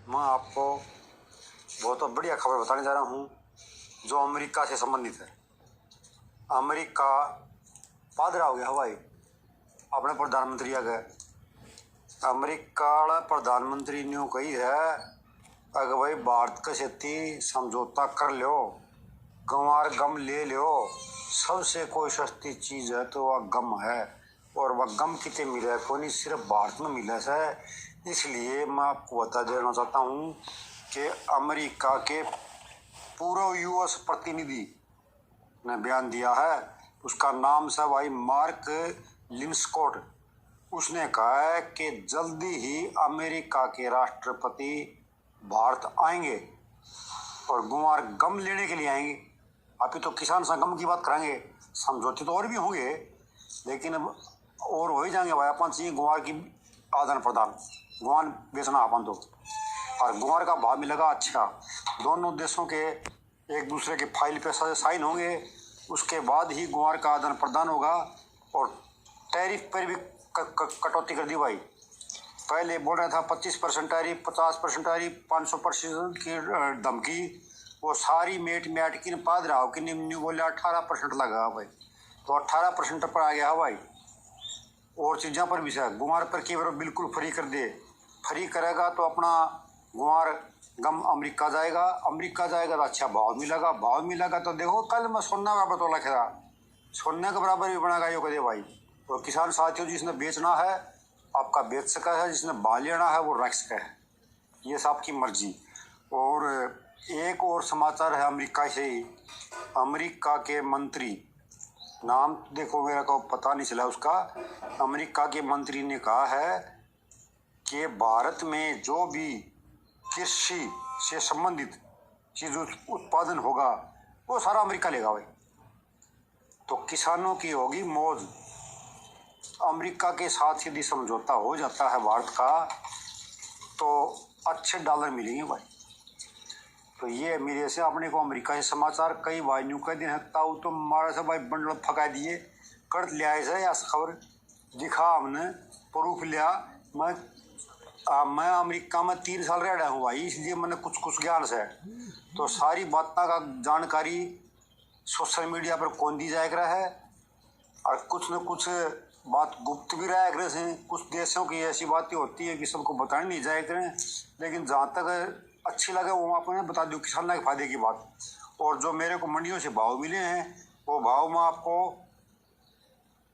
मैं आपको बहुत बढ़िया खबर बताने जा रहा हूँ जो अमेरिका से संबंधित है। अमेरिका पादरा हो गया भाई अपने प्रधानमंत्री आ गए। अमेरिका प्रधानमंत्री ने कही है अगर भाई भारत के सेती समझौता कर लो, गंवार गम ले लो, सबसे कोई सस्ती चीज है तो वह गम है, और वह गम कितने मिला है कोई नहीं, सिर्फ भारत में मिला है। इसलिए मैं आपको बता देना चाहता हूँ कि अमेरिका के पूर्व यूएस प्रतिनिधि ने बयान दिया है, उसका नाम है भाई मार्क लिंस्कोट। उसने कहा है कि जल्दी ही अमेरिका के राष्ट्रपति भारत आएंगे और गुमार गम लेने के लिए आएंगे। अभी तो किसान संगम की बात करेंगे, समझौते तो और भी होंगे, लेकिन अब और हो ही जाएंगे भाई। अपन चाहिए गुमार की आदान प्रदान, गुमार बेचना अपन तो, और गुमार का भाव मिलेगा अच्छा। दोनों देशों के एक दूसरे के फाइल पे साइन होंगे, उसके बाद ही गुमार का आदान प्रदान होगा। और टैरिफ पर भी कटौती कर दी भाई। पहले बोल रहा था 25% टैरिफ, 50% टैरिफ, 500% की धमकी, वो सारी मेट की पाद रहा हो कि निम्न बोले 18% लगा भाई, तो 18% पर आ गया भाई। और चीज़ों पर भी है, गुमार पर केवल बिल्कुल फ्री कर दे। फ्री करेगा तो अपना गुमार गम अमेरिका जाएगा, अमेरिका जाएगा तो अच्छा भाव मिलेगा, भाव मिलेगा तो देखो कल मैं सोना का बतौला लखेगा, सोने के बराबर भी बनाएगा यो कदे भाई। तो किसान साथियों जिसने बेचना है आपका बेच सका है, जिसने बा लेना है वो रख सका है, ये सब आपकी मर्जी। और एक और समाचार है अमेरिका से ही। अमेरिका के मंत्री, नाम देखो मेरा को पता नहीं चला उसका, अमेरिका के मंत्री ने कहा है कि भारत में जो भी कृषि से संबंधित चीज उत्पादन होगा वो सारा अमेरिका लेगा भाई। तो किसानों की होगी मौज। अमेरिका के साथ यदि समझौता हो जाता है भारत का तो अच्छे डॉलर मिलेंगे भाई। तो ये मेरे से अपने को अमेरिका से समाचार कई भाई न्यू कह दिन ताऊ तो मारा से भाई बंडल फका दिए कर लिया ऐसे या खबर दिखा हमने प्रूफ लिया। मैं अमेरिका में 3 साल रह रहा हूँ भाई, इसलिए मैंने कुछ ज्ञान से तो सारी बातों का जानकारी सोशल मीडिया पर कौन दी जाए रहा है, और कुछ न कुछ बात गुप्त भी रहा है। कुछ देशों की ऐसी बातें होती है कि सबको बताने नहीं जाए करें, लेकिन जहाँ तक अच्छी लगे वो आपको बता दूँ किसान के फायदे की बात। और जो मेरे को मंडियों से भाव मिले हैं वो भाव मैं आपको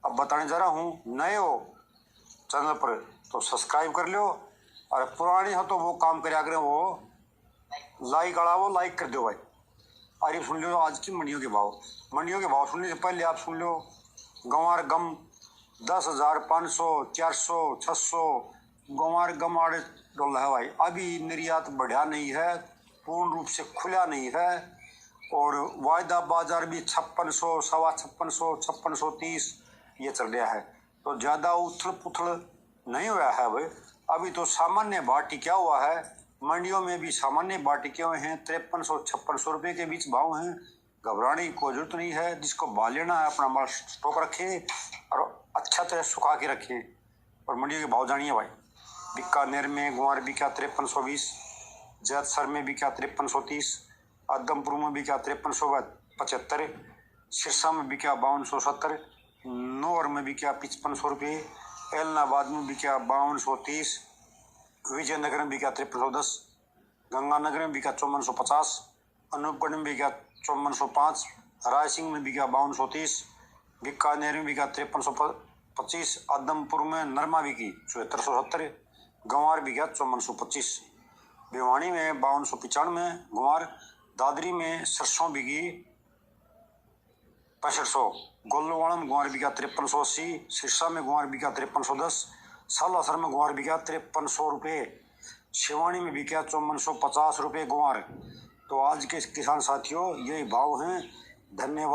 अब बताने जा रहा हूँ। नए हो चैनल पर तो सब्सक्राइब कर लो, और पुराने हो तो वो काम करा करें, वो लाइक आड़ा वो लाइक कर दो भाई। अरे सुन लो आज की मंडियों के भाव। मंडियों के भाव सुनने से पहले आप सुन लो गंवार गम 10,500, 400, 600 गंवार गम $8 है भाई। अभी निर्यात बढ़ा नहीं है, पूर्ण रूप से खुला नहीं है, और वायदा बाजार भी 5600, 5600, 5630 ये चल रहा है। तो ज़्यादा उथल पुथल नहीं हुआ है भाई। अभी तो सामान्य भाव टिका हुआ है, मंडियों में भी सामान्य भाव टिके हुए हैं, 5300-5600 रुपये के बीच भाव हैं। घबराने की कोई जरूरत नहीं है। जिसको भाव लेना है अपना माल स्टॉक रखे और अच्छा तरह सुखा के रखे। और मंडियों के भाव जानिए भाई। बीकानेर में गुआर बिका 5320, जैतसर में बिका 5330, आदमपुर में बिका 5375, सिरसा में बिका 5270, नौर में बिका 5500 रुपये, एलनाबाद में बिका 5230, विजयनगर में बिका 5310, गंगानगर में बिका 5450, अनूपगढ़ में बिका 5405, रायसिंह में बिका 5230, बीकानेर में बिका 5325, आदमपुर में नरमा बिकी 7470, गंवार बिका 5425, भिवानी में 5295 गंवार, दादरी में सरसों बिकी 6500, गोलवाड़ा में गुआर बिका 5380, सिरसा में गुआर बिका 5310, सालासर में गुआर बिका 5300 रुपये, शिवानी में बिका 5450 रुपये गुआर। तो आज के किसान साथियों यही भाव हैं। धन्यवाद।